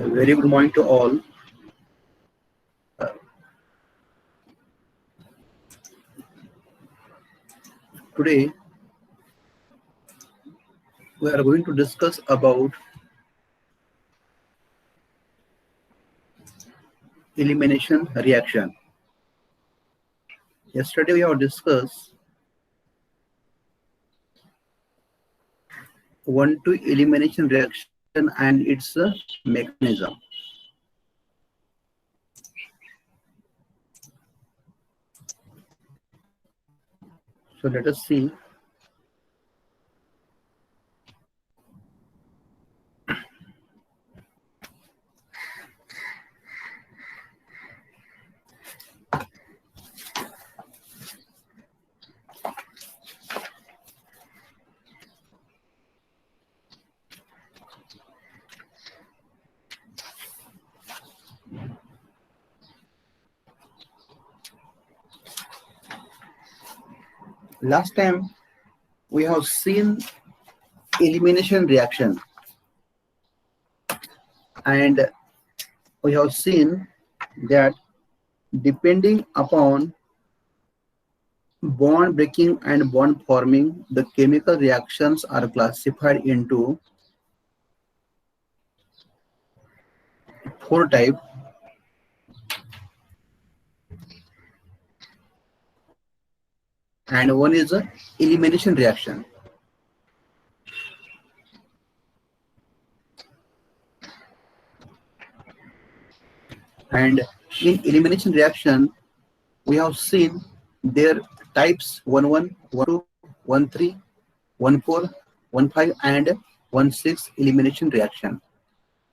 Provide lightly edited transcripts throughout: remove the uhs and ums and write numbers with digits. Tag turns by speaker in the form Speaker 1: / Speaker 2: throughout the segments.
Speaker 1: Very good morning to all. Today we are going to discuss about elimination reaction. Yesterday we have discussed one-to elimination reaction and its mechanism. So let us see. Last time we have seen elimination reaction, and we have seen that depending upon bond breaking and bond forming, the chemical reactions are classified into four types. And one is a elimination reaction. And in elimination reaction, we have seen their types 1-1, 1-2, 1-3, 1-4, 1-5, and 1-6 elimination reaction.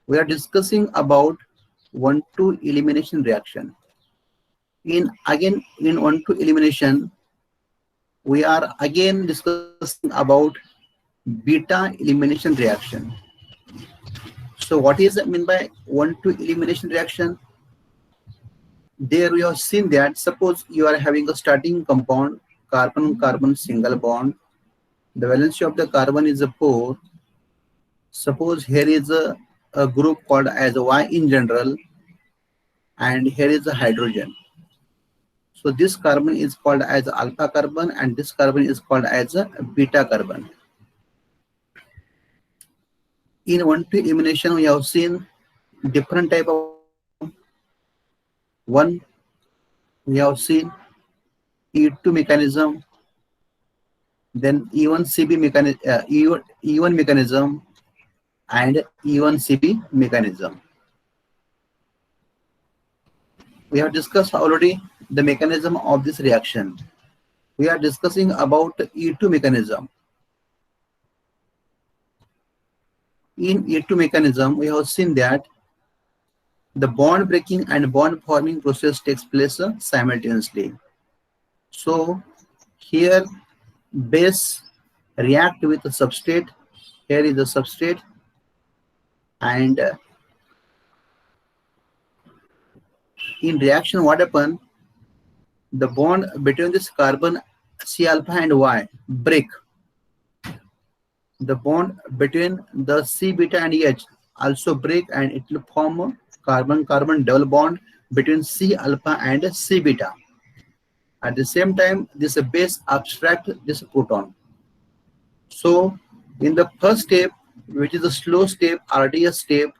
Speaker 1: We are discussing about 1-2 elimination reaction. In 1-2 elimination, we are again discussing about beta elimination reaction. So what is it mean by 1-2 elimination reaction? There we have seen that suppose you are having a starting compound, carbon-carbon single bond. The valency of the carbon is a 4. Suppose here is a group called as Y in general, and here is a hydrogen. So this carbon is called as alpha carbon, and this carbon is called as a beta carbon. In 1-2 elimination, we have seen different type of one. We have seen E2 mechanism, then E1CB mechanism, E1 mechanism, and E1CB mechanism. We have discussed already the mechanism of this reaction. We are discussing about E2 mechanism. In E2 mechanism, we have seen that the bond breaking and bond forming process takes place simultaneously. So here base react with the substrate. Here is the substrate, and in reaction what happen? The bond between this carbon C alpha and Y break. The bond between the C beta and H also break, and it will form a carbon-carbon double bond between C alpha and C beta. At the same time, this base abstract this proton. So in the first step, which is a slow step, RDS step,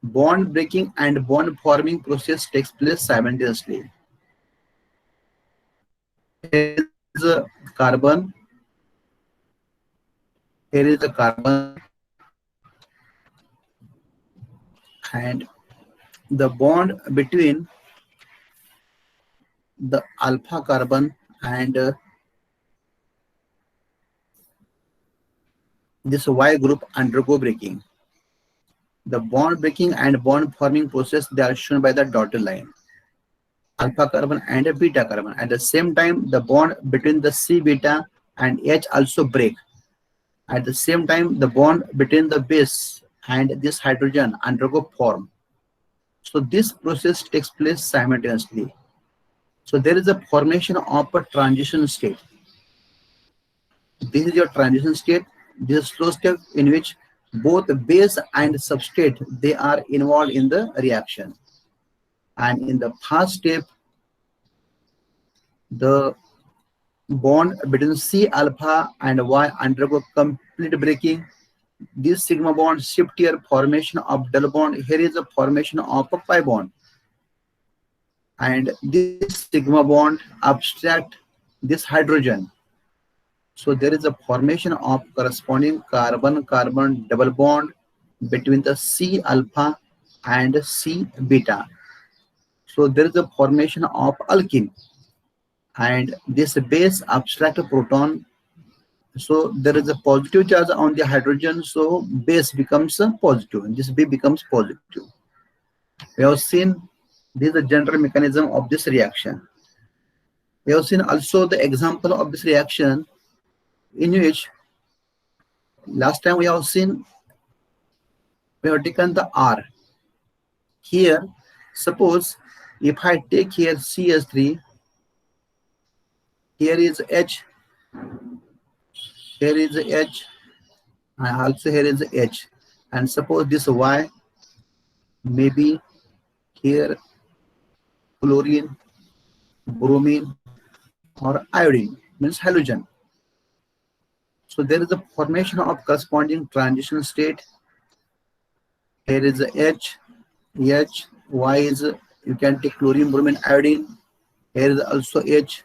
Speaker 1: bond breaking and bond forming process takes place simultaneously. Here is a carbon. Here is the carbon, and the bond between the alpha carbon and this Y group undergo breaking. The bond breaking and bond forming process, they are shown by the dotted line. Alpha carbon and a beta carbon. At the same time, the bond between the C beta and H also break. At the same time, the bond between the base and this hydrogen undergo form. So this process takes place simultaneously. So there is a formation of a transition state. This is your transition state. This is slow step in which both base and substrate, they are involved in the reaction. And in the first step, the bond between C alpha and Y undergo complete breaking. This sigma bond shift here, formation of double bond. Here is a formation of a pi bond. And this sigma bond abstract this hydrogen. So there is a formation of corresponding carbon-carbon double bond between the C alpha and C beta. So there is a formation of alkene, and this base abstract a proton. So there is a positive charge on the hydrogen, so base becomes positive, and this B becomes positive. We have seen this is the general mechanism of this reaction. We have seen also the example of this reaction in which last time we have seen we have taken the R. Here, suppose if I take here CH3, here is H, here is H, and also here is H. And suppose this Y, maybe here chlorine, bromine, or iodine, means halogen. So there is a formation of corresponding transition state. Here is H, Y is, you can take chlorine, bromine, iodine. Here is also H,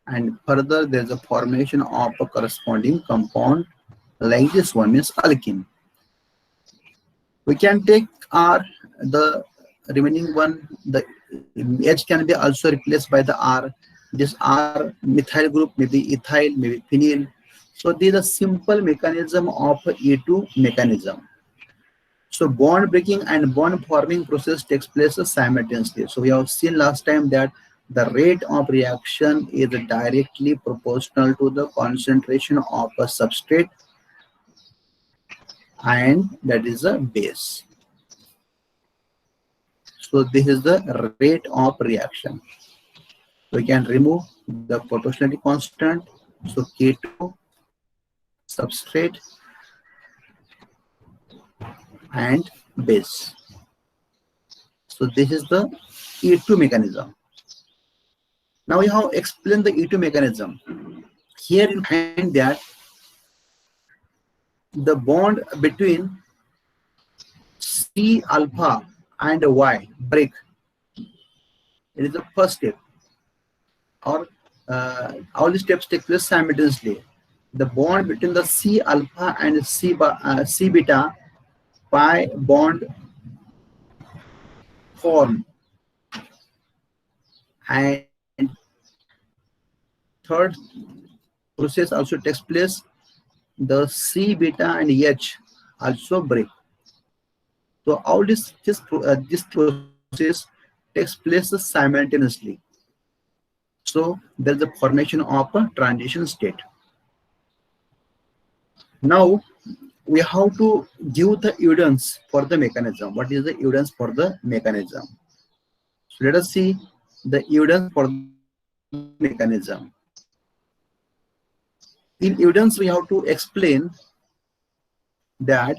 Speaker 1: and further there is a formation of a corresponding compound like this one, means alkene. We can take R, the remaining one, the H can be also replaced by the R. This R methyl group, maybe ethyl, maybe phenyl. So this is a simple mechanism of E2 mechanism. So bond breaking and bond forming process takes place simultaneously. So we have seen last time that the rate of reaction is directly proportional to the concentration of a substrate, and that is a base. So this is the rate of reaction. We can remove the proportionality constant. So K2 substrate and base. So this is the E2 mechanism. Now we have explained the E2 mechanism. Here you find that the bond between C alpha and Y break. It is the first step. Or all the steps take place simultaneously. The bond between the C alpha and C beta pi bond form, and third process also takes place. The C beta and H also break. So all this process takes place simultaneously. So there is a formation of a transition state. Now we have to give the evidence for the mechanism. What is the evidence for the mechanism? So let us see the evidence for the mechanism. In evidence, we have to explain that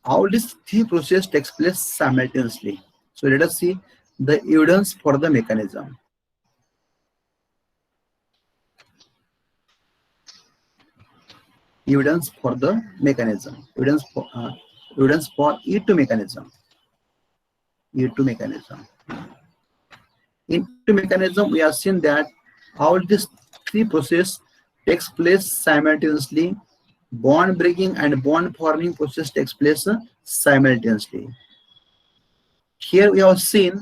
Speaker 1: all these three processes takes place simultaneously. So let us see the evidence for the mechanism. Evidence for the mechanism. Evidence for E2 mechanism. E2 mechanism. In E2 mechanism, we have seen that all these three processes takes place simultaneously. Bond breaking and bond forming process takes place simultaneously. Here we have seen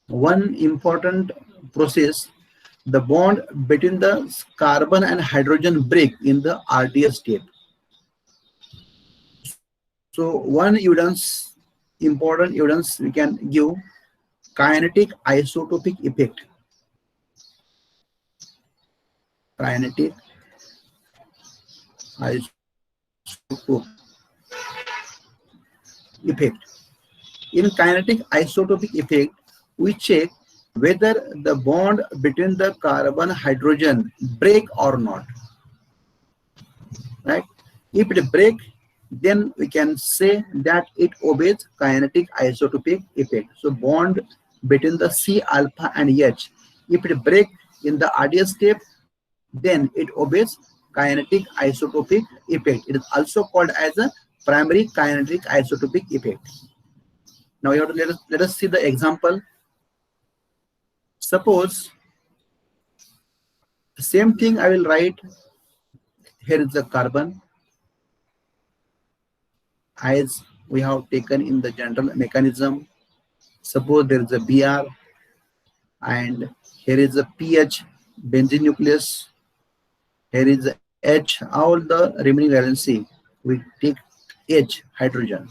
Speaker 1: one important process. The bond between the carbon and hydrogen break in the RDS state. So one evidence, important evidence we can give, kinetic isotopic effect. Kinetic isotopic effect. In kinetic isotopic effect, we check whether the bond between the carbon hydrogen break or not. Right? If it break, then we can say that it obeys kinetic isotopic effect. So bond between the C alpha and H, if it break in the RDS step, then it obeys kinetic isotopic effect. It is also called as a primary kinetic isotopic effect. Now you have to let us see the example. Suppose the same thing I will write. Here is the carbon as we have taken in the general mechanism. Suppose there is a Br and here is a pH benzene nucleus. Here is the H, all the remaining valency. We take H hydrogen.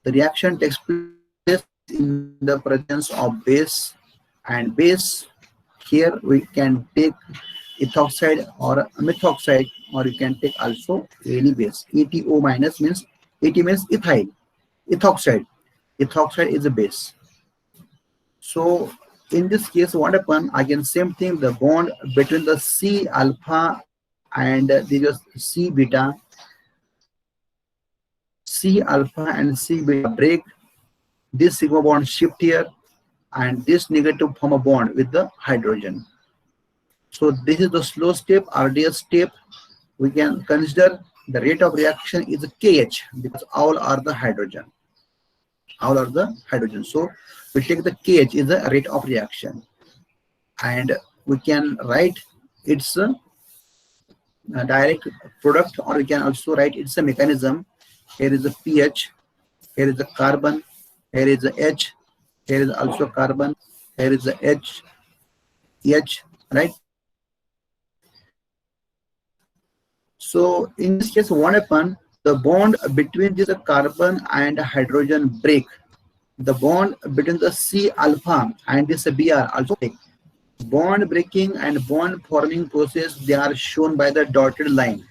Speaker 1: The reaction takes place in the presence of base, and base here we can take ethoxide or methoxide, or you can take also any base. ETO minus means ET means ethyl, ethoxide. Ethoxide is a base. So in this case, what happened? Again, same thing. The bond between the C alpha and the C beta, C alpha and C beta break. This sigma bond shift here, and this negative form a bond with the hydrogen. So this is the slow step, RDS step. We can consider the rate of reaction is KH because all are the hydrogen. All are the hydrogen. So we take the KH is the rate of reaction, and we can write its a direct product, or we can also write it's a mechanism. Here is the pH, here is the carbon, here is the H, here is also carbon, here is the H, right? So in this case, what happened? The bond between this carbon and hydrogen break. The bond between the C alpha and this Br also break. Bond breaking and bond forming process, they are shown by the dotted line.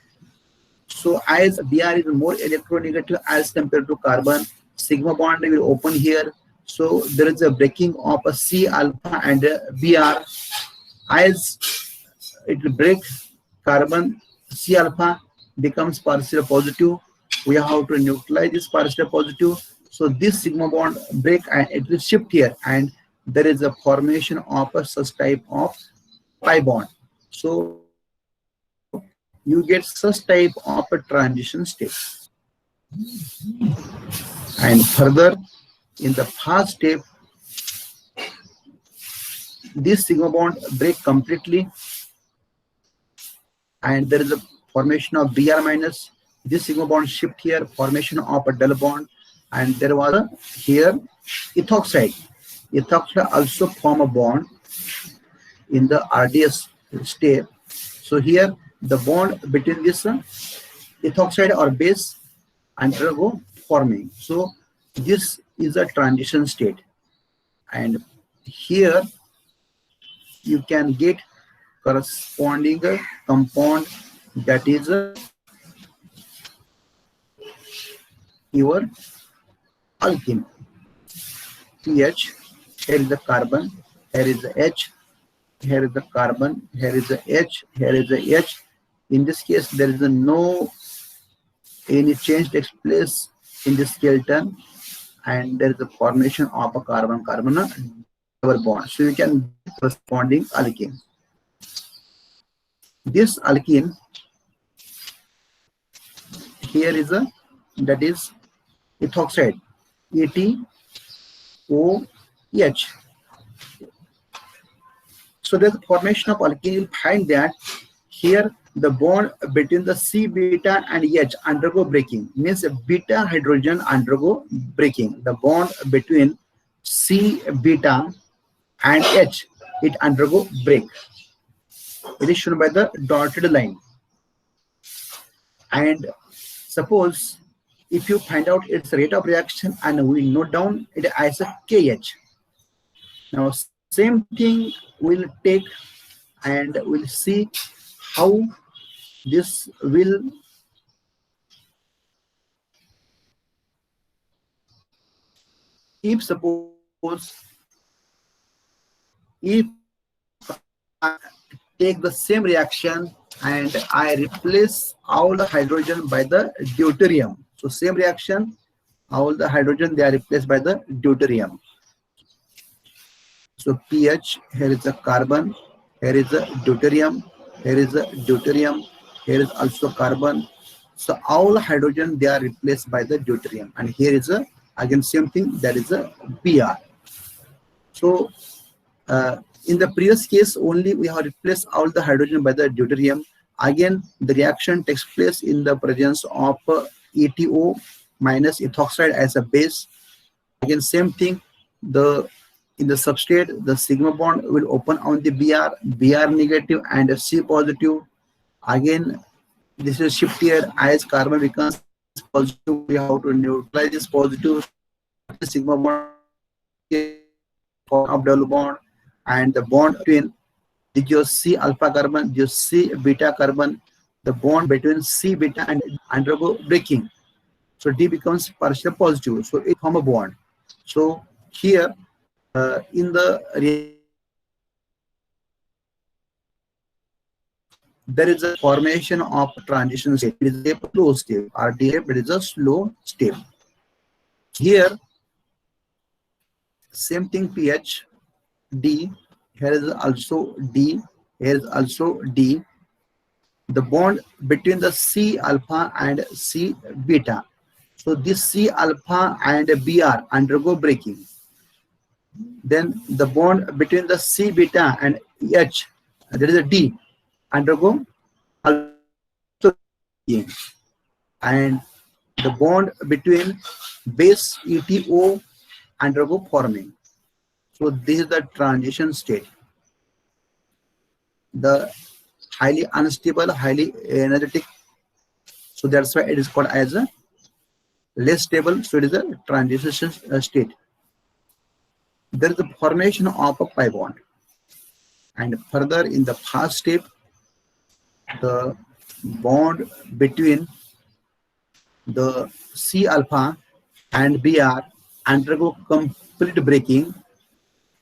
Speaker 1: So as Br is more electronegative as compared to carbon, sigma bond will open here. So there is a breaking of a C alpha and a Br. As it will break, carbon C alpha becomes partial positive. We have to neutralize this partial positive. So this sigma bond break and it will shift here, and there is a formation of a such type of pi bond. So you get such type of a transition state. And further, in the first step, this sigma bond break completely, and there is a formation of Br minus. This sigma bond shift here, formation of a double bond, and there was a here ethoxide. Ethoxide also form a bond in the RDS step. So here the bond between this ethoxide or base undergo forming. So this is a transition state, and here you can get corresponding compound, that is your alkene. pH, here is the carbon, here is the H, here is the carbon, here is the H, here is the H. In this case, there is no any change takes place in the skeleton, and there is a formation of a carbon-carbon double bond. So you can get corresponding alkene. This alkene here is a, that is ethoxide, ETOH. So there's a formation of alkene. You'll find that here the bond between the C beta and H undergo breaking, means beta hydrogen undergo breaking. The bond between C beta and H, it undergo break. It is shown by the dotted line. And suppose if you find out its rate of reaction, and we note down it as a KH. Now same thing we'll take, and we'll see how this will if suppose if I take the same reaction and I replace all the hydrogen by the deuterium. So same reaction, all the hydrogen they are replaced by the deuterium. So pH, here is the carbon, here is the deuterium, here is the deuterium, here is also carbon. So all hydrogen they are replaced by the deuterium, and here is a again same thing, that is a Br. So in the previous case only we have replaced all the hydrogen by the deuterium. Again the reaction takes place in the presence of ETO minus ethoxide as a base. Again same thing, the in the substrate the sigma bond will open on the Br negative and C positive. Again this is shift here, as carbon becomes positive we have to neutralize this positive sigma bond form of double bond, and the bond between the C alpha carbon, the C beta carbon, the bond between C beta and undergo breaking. So D becomes partial positive, so it form a bond. So here in the there is a formation of transition state. It is a slow step. RDF, it is a slow step. Here same thing, pH D, here is also D, here is also D. The bond between the C alpha and C beta. So this C alpha and Br undergo breaking. Then the bond between the C beta and H, there is a D, undergo also breaking. And the bond between base ETO undergo forming. So this is the transition state. The highly unstable, highly energetic. So that's why it is called as a less stable. So it is a transition state. There is the formation of a pi bond. And further in the first step, the bond between the C alpha and Br undergo complete breaking.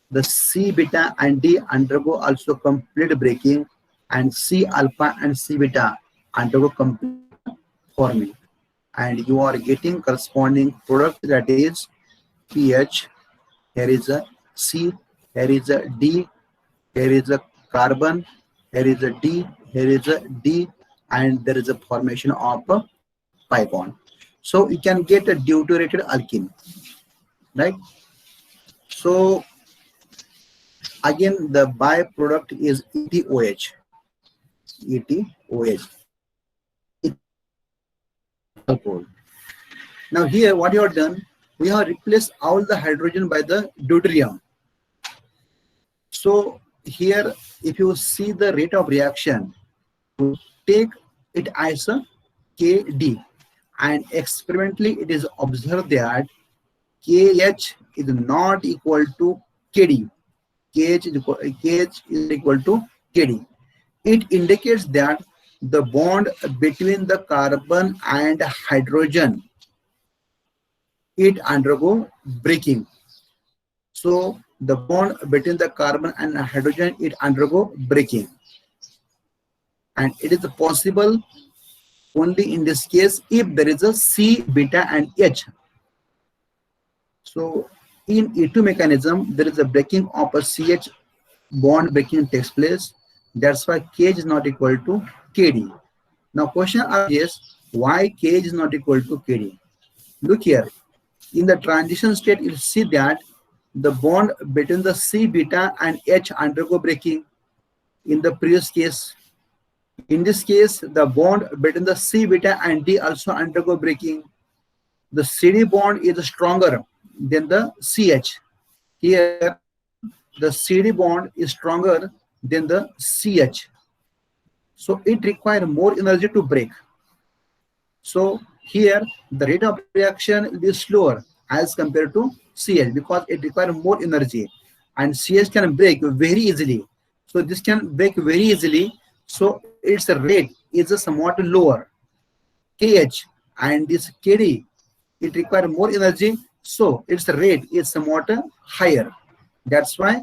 Speaker 1: The C beta and D undergo also complete breaking, and C alpha and C beta undergo complete forming, and you are getting corresponding product, that is pH. Here is a C, here is a D, here is a carbon, here is a D, here is a D, and there is a formation of a pi bond. So you can get a deuterated alkene, right? So again the byproduct is ETOH. Now here what you have done, we have replaced all the hydrogen by the deuterium. So here if you see the rate of reaction, take it as a KD, and experimentally it is observed that KH is not equal to KD. KH is equal to KD. It indicates that the bond between the carbon and hydrogen, it undergo breaking. So the bond between the carbon and hydrogen, it undergo breaking, and it is possible only in this case if there is a C beta and H. So in E2 mechanism there is a breaking of a CH bond, breaking takes place. That's why KH is not equal to KD. Now question is, why KH is not equal to KD? Look here, in the transition state you see that the bond between the C beta and H undergo breaking in the previous case. In this case the bond between the C beta and D also undergo breaking. The CD bond is stronger than the CH. Here the CD bond is stronger than the CH. So it requires more energy to break. So here the rate of reaction is slower as compared to CH because it requires more energy, and CH can break very easily. So this can break very easily. So its rate is somewhat lower. KH and this KD, it requires more energy. So its rate is somewhat higher. That's why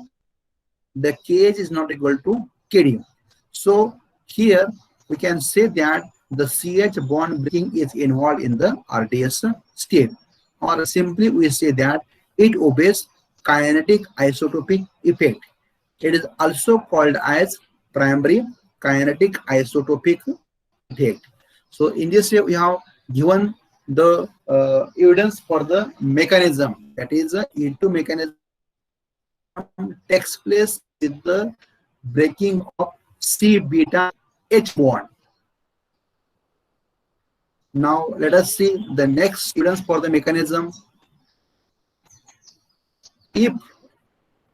Speaker 1: the KH is not equal to KD. So here we can say that the CH bond breaking is involved in the RDS state, or simply we say that it obeys kinetic isotopic effect. It is also called as primary kinetic isotopic effect. So in this way, we have given the evidence for the mechanism, that is E2 mechanism takes place with the breaking of C beta H bond. Now let us see the next evidence for the mechanism. If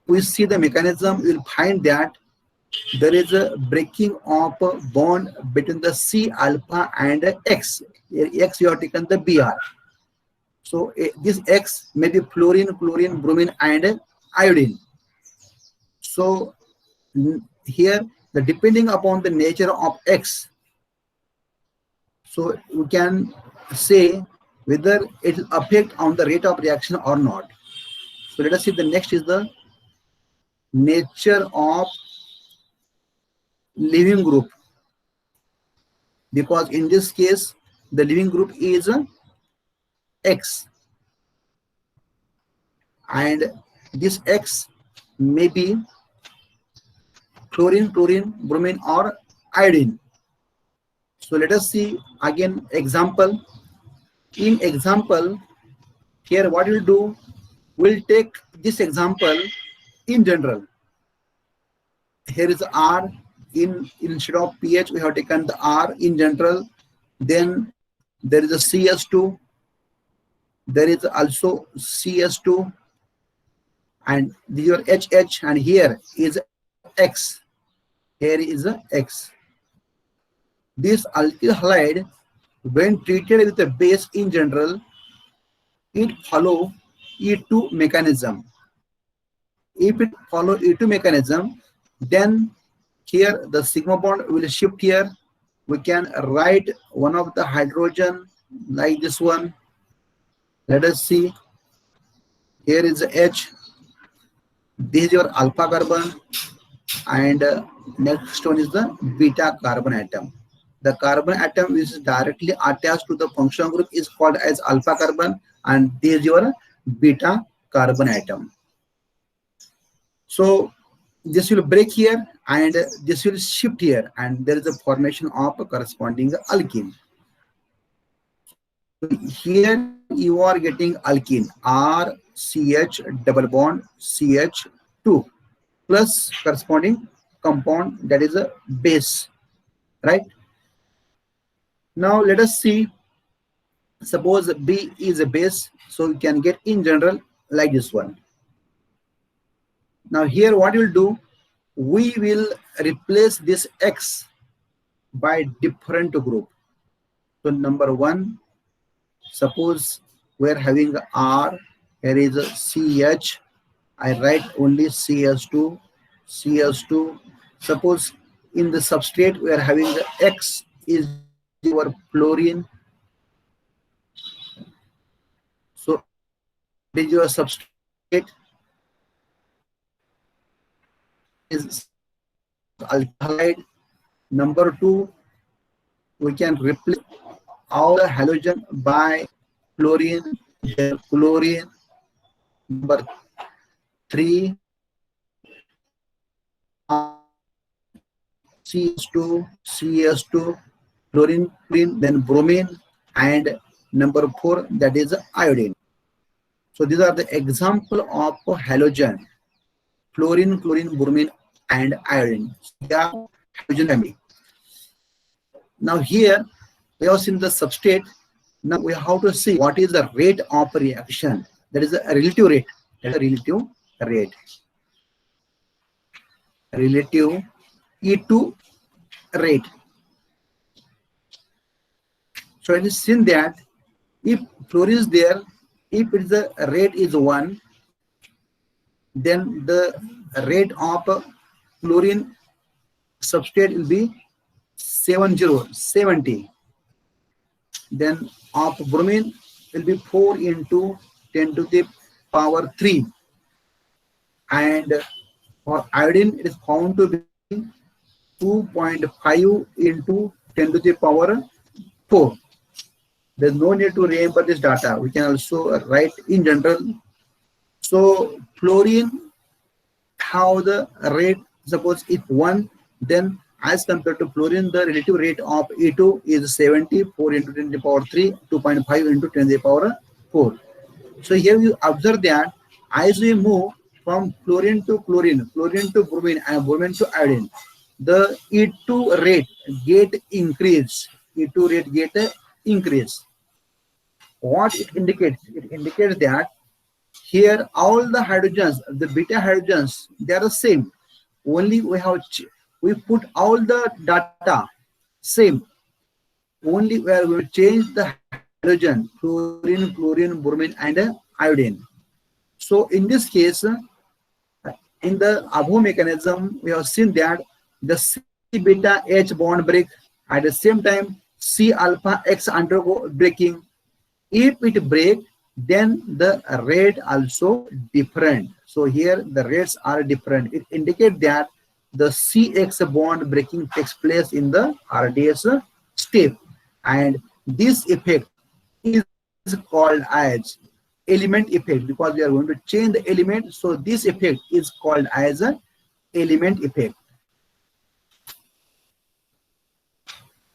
Speaker 1: we see the mechanism, we will find that there is a breaking of a bond between the C alpha and X. Here X, you have taken the Br. So this X may be fluorine, chlorine, bromine, and iodine. So here, the depending upon the nature of X, so we can say whether it will affect on the rate of reaction or not. So let us see, the next is the nature of leaving group, because in this case the leaving group is X, and this X may be chlorine, chlorine, bromine, or iodine. So let us see again example. In example, here what we'll do, we'll take this example in general. Here is R, instead of pH we have taken the R in general. Then there is a CS2, there is also CS2, and this is your HH, and here is X. Here is a X. This alkyl halide, when treated with a base in general, it follow E2 mechanism. If it follow E2 mechanism, then here the sigma bond will shift here. We can write one of the hydrogen like this one. Let us see. Here is the H. This is your alpha carbon, and next one is the beta carbon atom. The carbon atom which is directly attached to the functional group is called as alpha carbon, and this is your beta carbon atom. So this will break here and this will shift here, and there is a formation of a corresponding alkene. Here you are getting alkene, RCH double bond CH2 plus corresponding compound, that is a base, right? Now let us see, suppose B is a base, so we can get in general like this one. Now here what we'll do, we will replace this X by different group. So number one, suppose we're having R, here is a CH, I write only CS2, CS2. Suppose in the substrate we are having the X is your fluorine. So this is your substrate is alkyl. Number two, we can replace all the halogen by fluorine, then chlorine. Number three, CS2, CS2, chlorine, then bromine, and number four, that is iodine. So these are the example of halogen: fluorine, chlorine, bromine, and iodine. Yeah, halogen family. Now here we have seen the substrate. Now we have to see what is the rate of reaction. That is a relative rate. That is a relative rate. Relative E2 rate. So it is seen that if fluorine is there, if it is the rate is 1, then the rate of fluorine substrate will be 70. Then of bromine will be 4 into 10 to the power 3, and for iodine it is found to be 2.5 into 10 to the power 4. There's no need to remember this data. We can also write in general. So fluorine, how the rate, suppose if 1, then as compared to fluorine, the relative rate of E2 is 74 into 10 to the power 3, 2.5 into 10 to the power 4. So here you observe that as we move from fluorine to chlorine, chlorine to bromine, and bromine to iodine, the E2 rate get increased. E2 rate get increase. What it indicates? It indicates that here all the hydrogens, the beta hydrogens, they are the same. Only we put all the data same. Only we are going to change the hydrogen, fluorine, chlorine, bromine, and iodine. So in this case, in the above mechanism, we have seen that the C beta H bond break, at the same time C alpha X undergo breaking. If it break, then the rate also different. So here the rates are different. It indicates that the CX bond breaking takes place in the RDS step, and this effect is called as element effect, because we are going to change the element. So this effect is called as an element effect.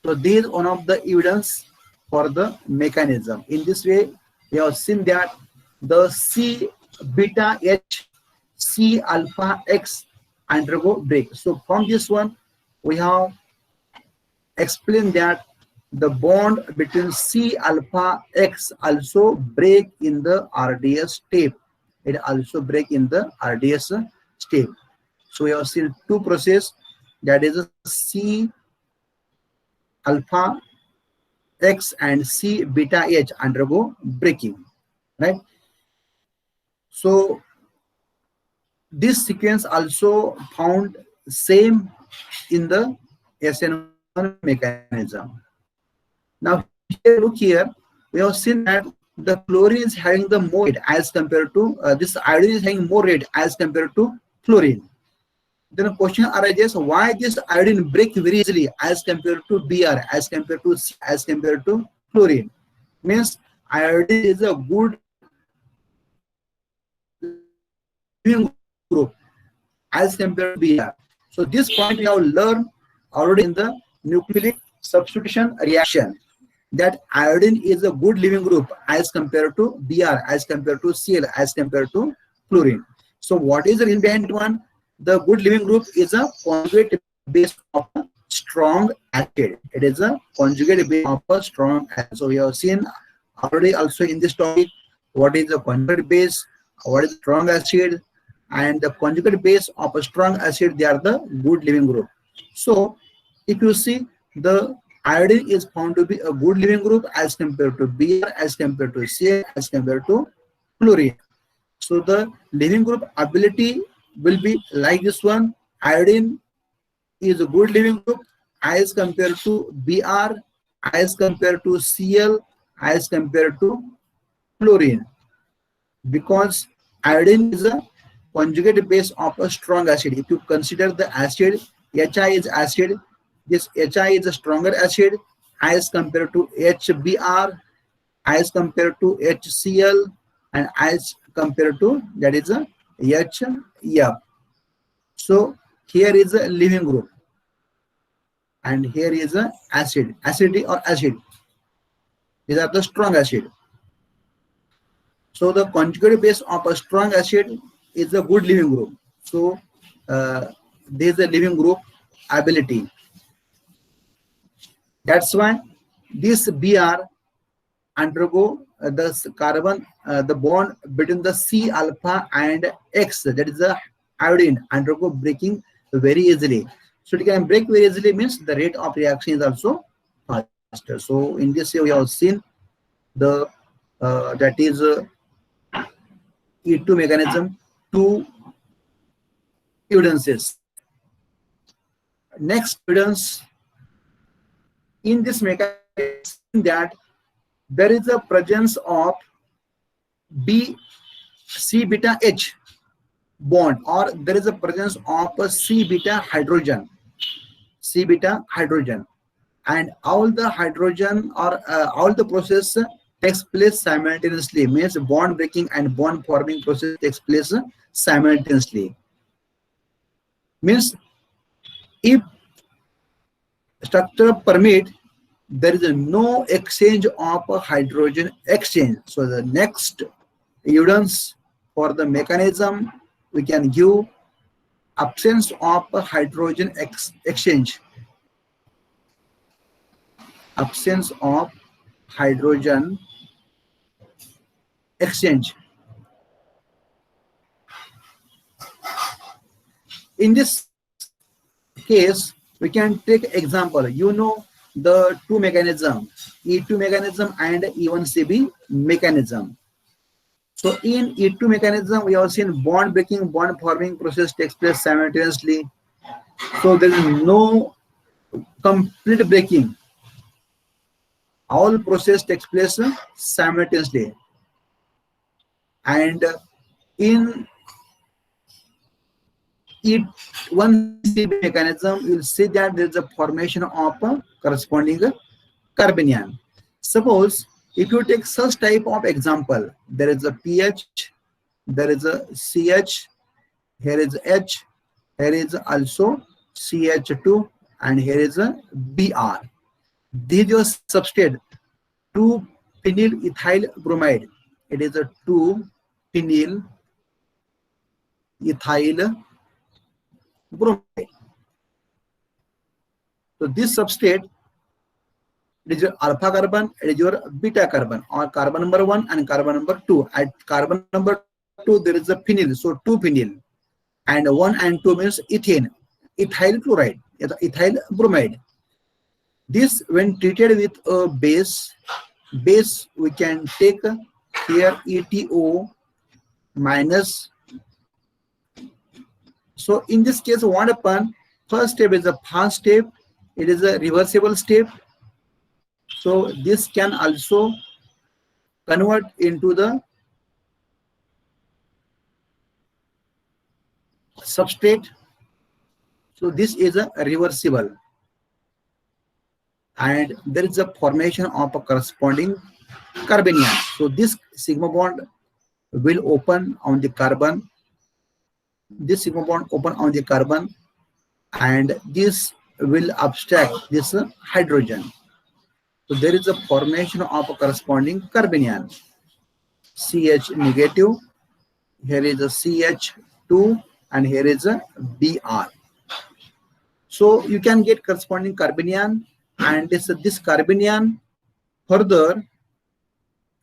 Speaker 1: So this is one of the evidence for the mechanism. In this way, we have seen that the C beta H, C alpha X undergo break. So from this one, we have explained that the bond between C alpha X also break in the RDS step. It also break in the RDS step. So we have seen two process, that is C alpha X and C beta H undergo breaking, right? So this sequence also found same in the SN1 mechanism. Now here, look here, we have seen that the chlorine is having the more rate as compared to this iodine is having more rate as compared to fluorine. Then a question arises, why this iodine break very easily as compared to Br, as compared to C, as compared to fluorine? Means iodine is a good living group as compared to Br. So this point we have learned already in the nucleophilic substitution reaction, that iodine is a good living group as compared to Br, as compared to Cl, as compared to fluorine. So what is the reason behind one? The good living group is a conjugate base of a strong acid. It is a conjugate base of a strong acid. So we have seen already also in this topic what is the conjugate base, what is strong acid, and the conjugate base of a strong acid, they are the good living group. So if you see, the iodine is found to be a good living group as compared to Br, as compared to Cl, as compared to fluorine. So the living group ability will be like this one. Iodine is a good living group as compared to Br, as compared to Cl, as compared to fluorine, because iodine is a conjugate base of a strong acid. If you consider the acid, Hi is acid, this Hi is a stronger acid as compared to HBr, as compared to HCl, and as compared to, that is a HF. So here is a living group, and here is a acid, acidity or acid. These are the strong acid. So the conjugate base of a strong acid is a good living group. So there is a living group ability. That's why this Br undergo the carbon, the bond between the C alpha and X, that is the iodine, undergo breaking very easily. So it can break very easily, means the rate of reaction is also faster. So in this way we have seen the that is E2 mechanism, two evidences. Next evidence in this mechanism, that there is a presence of C beta H bond, or there is a presence of a C beta hydrogen, and all the hydrogen or all the process takes place simultaneously, means bond breaking and bond forming process takes place simultaneously. Means if structure permit, there is no exchange of a hydrogen exchange. So the next evidence for the mechanism we can give absence of a hydrogen exchange. Absence of hydrogen exchange. In this case, we can take example. You know the two mechanism, E2 mechanism and E1CB mechanism. So in E2 mechanism, we have seen bond breaking, bond forming process takes place simultaneously. So there is no complete breaking. All process takes place simultaneously. And in E1CB mechanism, you will see that there is a formation of a corresponding carbanion. Suppose if you take such type of example, there is a pH, there is a CH, here is H, here is also CH2, and here is a Br. This is your substrate, 2-phenyl ethyl bromide. It is a 2-phenyl ethyl bromide. So this substrate, it is your alpha carbon, it is your beta carbon, or carbon number 1 and carbon number 2. At carbon number 2 there is a phenyl, so 2-phenyl, and 1 and 2 means ethane, ethyl chloride, ethyl bromide. This when treated with a base we can take here ETO minus. So in this case, what happen? First step is a fast step, it is a reversible step. So this can also convert into the substrate. So this is a reversible, and there is a formation of a corresponding carbanion. So this sigma bond will open on the carbon, this sigma bond open on the carbon, and this will abstract this hydrogen. So there is a formation of a corresponding carbanion. CH negative, here is a CH2, and here is a Br. So you can get corresponding carbanion, and this carbanion further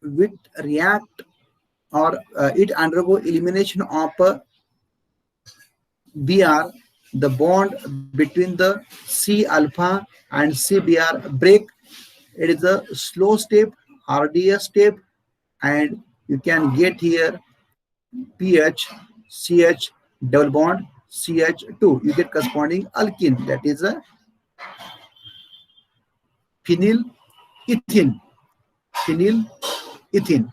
Speaker 1: will react or it undergo elimination of Br. The bond between the C alpha and CBr break. It is a slow step, RDS step, and you can get here pH, CH, double bond, CH2. You get corresponding alkene, that is a phenyl ethene. Phenyl ethene.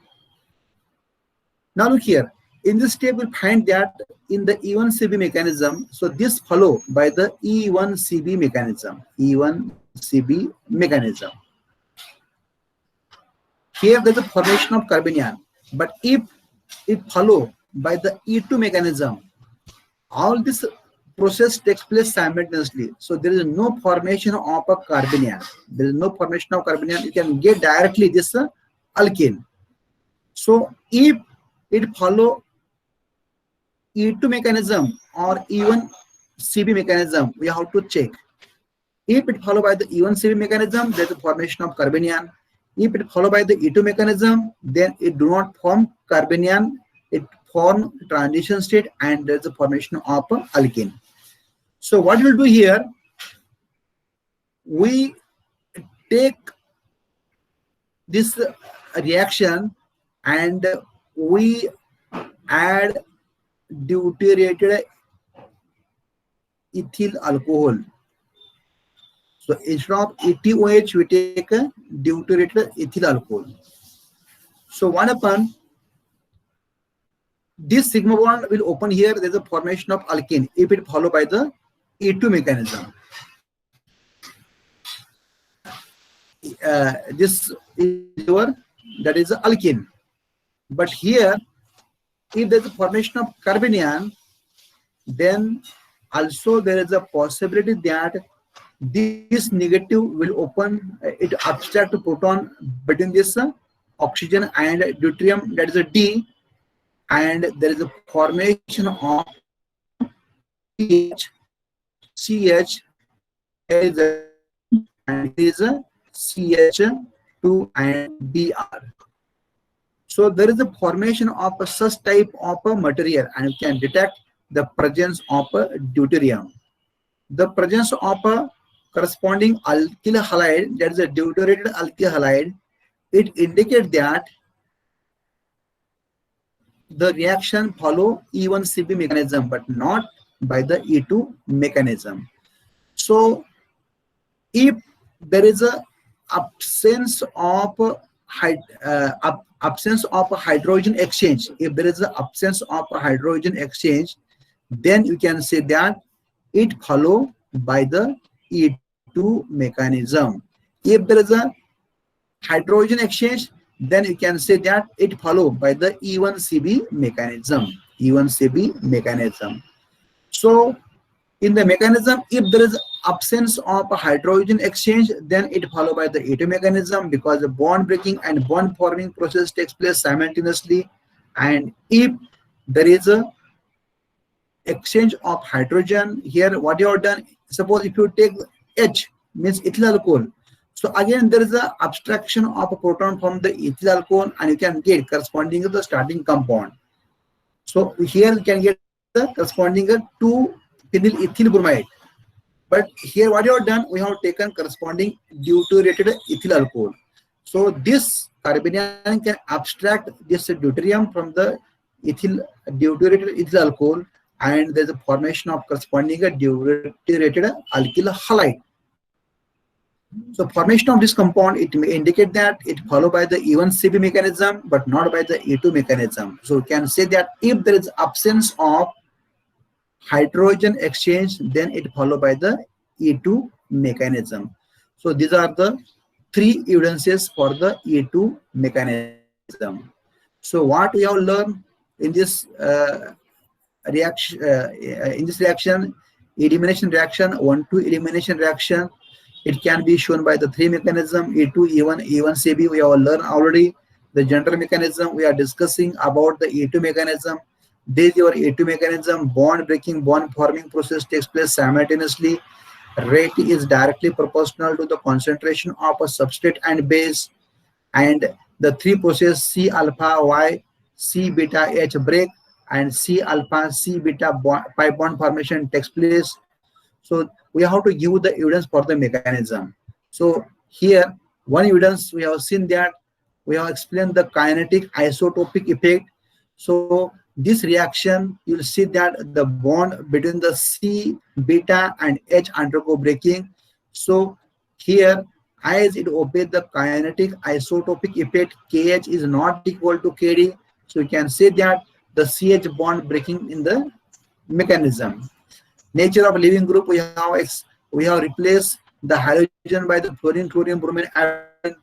Speaker 1: Now look here. In this step, we'll find that in the E1CB mechanism, so this follow by the E1CB mechanism. E1CB mechanism. Here there's a formation of carbanion, but if it follow by the E2 mechanism, all this process takes place simultaneously. So there is no formation of a carbanion. There is no formation of carbanion. You can get directly this alkene. So if it follow E2 mechanism or E1CB mechanism, we have to check. If it follow by the E1CB mechanism, there is a formation of carbanion. If it follow by the E2 mechanism, then it do not form carbanion. It form transition state, and there is a formation of alkene. So what we'll do here, we take this reaction and we add deuterated ethyl alcohol. So instead of ETOH, we take a deuterated ethyl alcohol. So what happens? This sigma bond will open here. There is a formation of alkene if it followed by the E2 mechanism. this is your, that is alkene. But here, if there is a formation of carbanion, then also there is a possibility that this negative will open, it abstract proton between this oxygen and deuterium, that is a D, and there is a formation of CH, CH, is a, and here is a CH2 and Br. So there is a formation of a such type of a material, and you can detect the presence of a deuterium. The presence of a corresponding alkyl halide, that is a deuterated alkyl halide, it indicates that the reaction follow E1CB mechanism, but not by the E2 mechanism. So if there is a absence of hydrogen exchange, if there is an absence of a hydrogen exchange, then you can say that it follow by the E2 mechanism. If there is a hydrogen exchange, then you can say that it follow by the E1CB mechanism. E1CB mechanism. So in the mechanism, if there is absence of a hydrogen exchange, then it follow by the E2 mechanism, because the bond breaking and bond forming process takes place simultaneously. And if there is a exchange of hydrogen, here what you have done, suppose if you take H, means ethyl alcohol, so again there is a abstraction of a proton from the ethyl alcohol, and you can get corresponding to the starting compound. So here you can get the corresponding to phenyl ethyl bromide. But here what you have done, we have taken corresponding deuterated ethyl alcohol. So this carbanion can abstract this deuterium from the deuterated ethyl alcohol, and there is a formation of corresponding deuterated alkyl halide. So formation of this compound, it may indicate that it follow by the E1CB mechanism, but not by the E2 mechanism. So we can say that if there is absence of hydrogen exchange, then it follow by the E2 mechanism. So these are the three evidences for the E2 mechanism. So what we have learned in this reaction, elimination reaction, 1,2 elimination reaction, it can be shown by the three mechanism, E2, E1, E1CB. We have learned already the general mechanism. We are discussing about the E2 mechanism. This is your E2 mechanism. Bond breaking, bond forming process takes place simultaneously. Rate is directly proportional to the concentration of a substrate and base. And the three process C alpha Y, C beta H break, and C alpha C beta pi bond formation takes place. So we have to give the evidence for the mechanism. So here one evidence, we have seen that we have explained the kinetic isotopic effect. So this reaction, you will see that the bond between the C beta and H undergo breaking. So here, as it obeys the kinetic isotopic effect, KH is not equal to KD. So you can say that the CH bond breaking in the mechanism. Nature of living group, we have replaced the hydrogen by the fluorine, chlorine, bromine, iodine.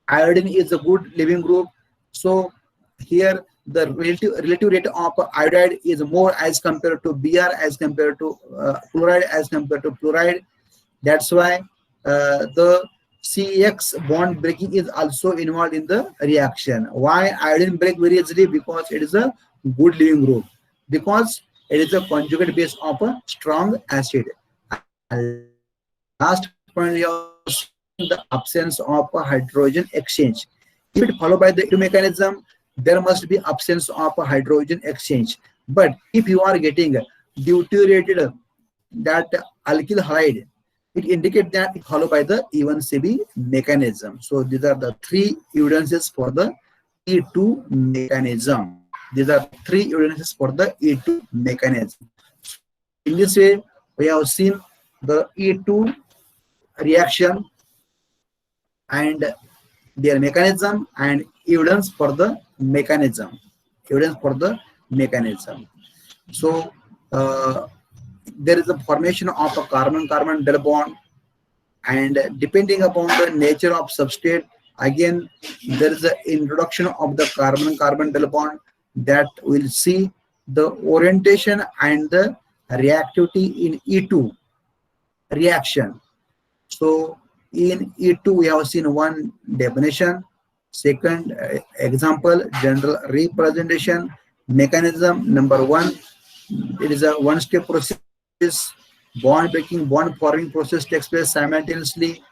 Speaker 1: Iodine is a good living group. So here the relative rate of iodide is more as compared to Br, as compared to chloride, as compared to fluoride. That's why the CX bond breaking is also involved in the reaction. Why iodine break very easily? Because it is a good living group, because it is a conjugate base of a strong acid. And last point, we have the absence of a hydrogen exchange. If it followed by the E2 mechanism, there must be absence of a hydrogen exchange. But if you are getting deuterated that alkyl halide, it indicates that it followed by the E1CB mechanism. So these are the three evidences for the E2 mechanism. These are three evidences for the E2 mechanism. In this way, we have seen the E2 reaction and their mechanism and evidence for the mechanism. Evidence for the mechanism. So there is a formation of a carbon-carbon double bond, And depending upon the nature of substrate, again there is the introduction of the carbon-carbon double bond that will see the orientation and the reactivity in E2 reaction. So in E2 we have seen one definition, second example, general representation, mechanism number one, it is a one-step process, bond breaking, bond forming process takes place simultaneously.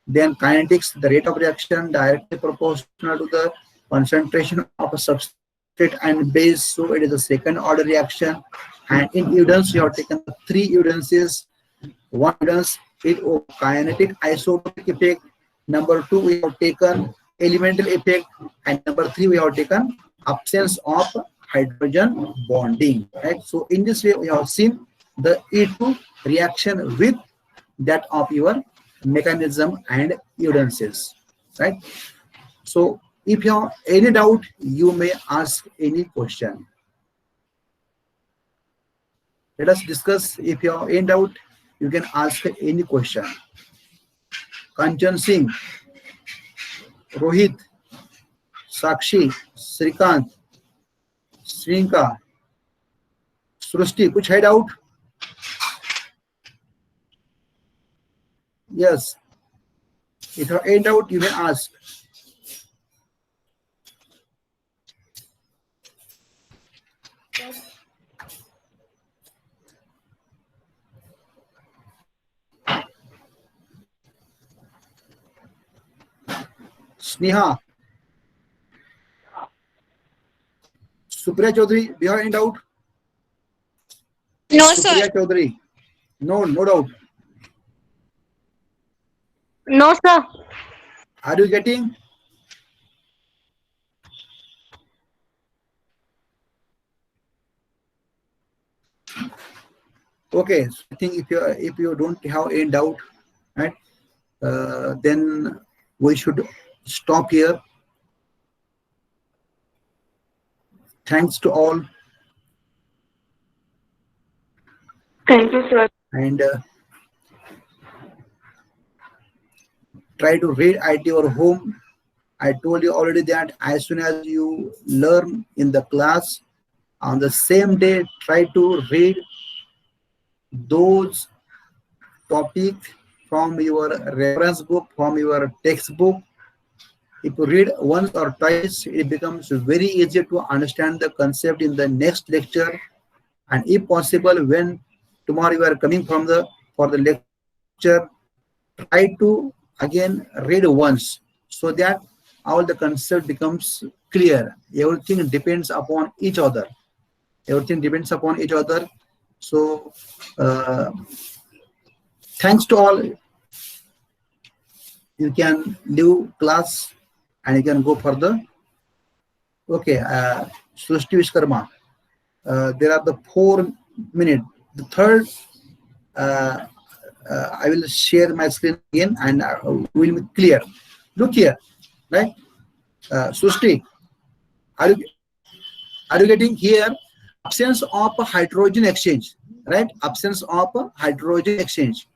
Speaker 1: Then kinetics, the rate of reaction directly proportional to the concentration of a substrate and base, so it is a second order reaction. And in evidence we have taken three evidences. One evidence is of kinetic isotopic effect, number two we have taken elemental effect, and number three we have taken absence of hydrogen bonding, right? So in this way we have seen the E2 reaction with that of your mechanism and evidences, right? So if you have any doubt, you may ask any question. Let us discuss. If you have any doubt, you can ask any question. Kanchan Singh, Rohit, Sakshi, Srikant, Srinka, Srushti, कुछ है doubt? Yes. If you have any doubt, you may ask. Sneha, Supriya Chaudhary, do you have any doubt?
Speaker 2: No,
Speaker 1: Supriya
Speaker 2: sir.
Speaker 1: Chaudhary, no doubt.
Speaker 2: No, sir.
Speaker 1: Are you getting? Okay, so I think if you don't have any doubt, right, then we should stop here. Thanks to all.
Speaker 2: Thank you, sir.
Speaker 1: And try to read at your home. I told you already that as soon as you learn in the class, on the same day, try to read those topics from your reference book, from your textbook. If you read once or twice, it becomes very easy to understand the concept in the next lecture. And if possible, when tomorrow you are coming for the lecture, try to again read once, so that all the concept becomes clear. Everything depends upon each other. Everything depends upon each other. So thanks to all. You can leave class and you can go further. Okay, Srushti Vishkarma. There are the 4 minutes. The third, I will share my screen again and will be clear. Look here, right? Srushti, are you getting here? Absence of hydrogen exchange, right? Absence of hydrogen exchange.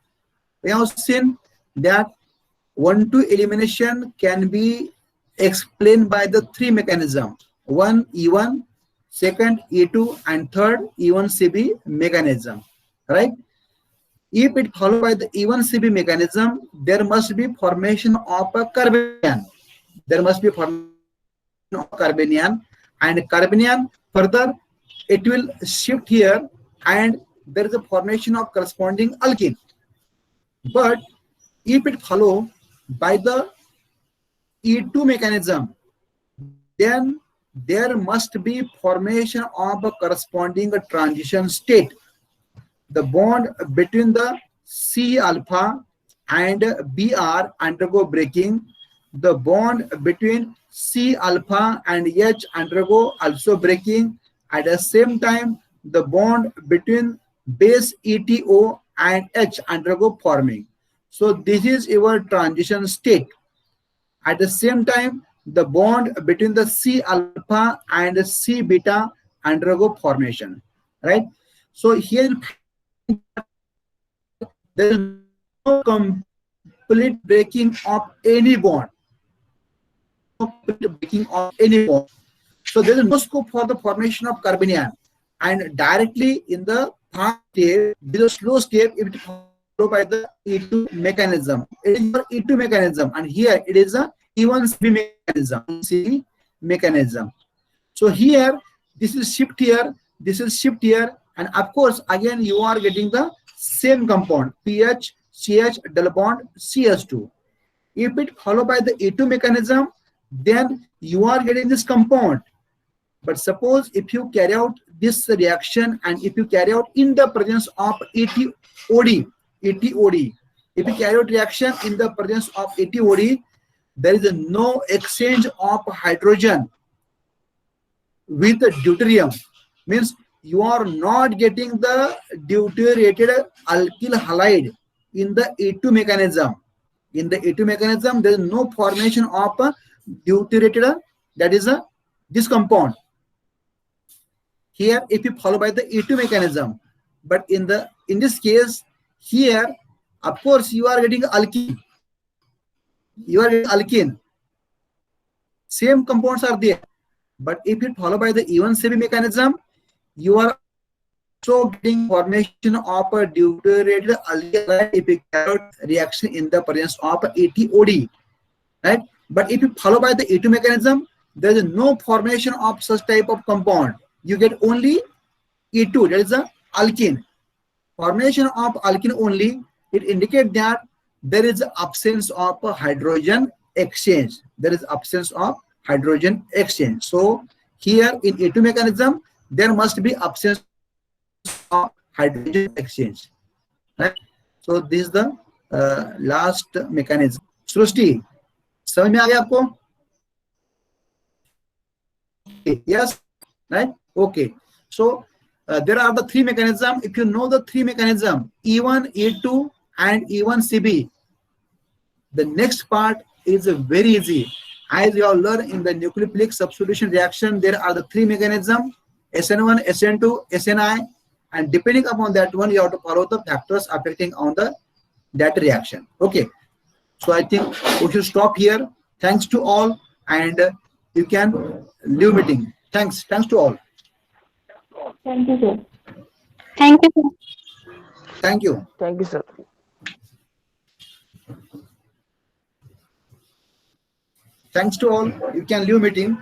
Speaker 1: We have seen that 1,2 elimination can be explained by the 3 mechanisms. One E1, second E2, and third E1CB mechanism, right? If it followed by the E1CB mechanism, there must be formation of a carbanion. There must be formation of carbanion, and carbanion further it will shift here, and there is a formation of corresponding alkene. But if it follow by the E2 mechanism, then there must be formation of a corresponding transition state. The bond between the C alpha and Br undergo breaking. The bond between C alpha and H undergo also breaking. At the same time, the bond between base ETO and H undergo forming. So this is your transition state. At the same time, the bond between the C alpha and C beta undergo formation, right? So here there is no complete breaking of any bond. Complete breaking of any bond. So there is no scope for the formation of carbanion, and directly in the third step, there is a slow step if it is followed by the E2 mechanism. It is your E2 mechanism, and here it is a E1CB mechanism. E1CB mechanism. So here, this is shift here, this is shift here, and of course, again you are getting the same compound PH, CH, double bond, CS2. If it followed by the E2 mechanism, then you are getting this compound. But suppose if you carry out this reaction and if you carry out in the presence of ATOD, if you carry out reaction in the presence of ATOD, there is no exchange of hydrogen with deuterium. Means you are not getting the deuterated alkyl halide in the A2 mechanism. In the A2 mechanism, there is no formation of a deuterated, that is this compound. Here, if you follow by the A2 mechanism, but in this case, here, of course, you are getting alkene. You are getting alkene. Same compounds are there. But if you follow by the E1CB mechanism, you are also getting formation of a deuterated alkyl if you carry out reaction in the presence of ATOD, right? But if you follow by the A2 mechanism, there is no formation of such type of compound. You get only E2, that is the alkene. Formation of alkene only, it indicates that there is absence of a hydrogen exchange. There is absence of hydrogen exchange. So here in A2 mechanism, there must be absence of hydrogen exchange. Right? So this is the last mechanism. Srushti, समझ में आ गया आपको? Yes, right? Okay. So there are the three mechanisms. If you know the three mechanisms, E1, E2, and E1CB, the next part is very easy. As you have learned in the nucleophilic substitution reaction, there are the three mechanisms: SN1, SN2, SNI, and depending upon that one, you have to follow the factors affecting on that reaction. Okay. So I think we should stop here. Thanks to all, and you can leave meeting. Thanks to all.
Speaker 2: Thank you, sir. Thank you, sir.
Speaker 1: Thank you.
Speaker 3: Thank you, sir.
Speaker 1: Thanks to all. You can leave meeting.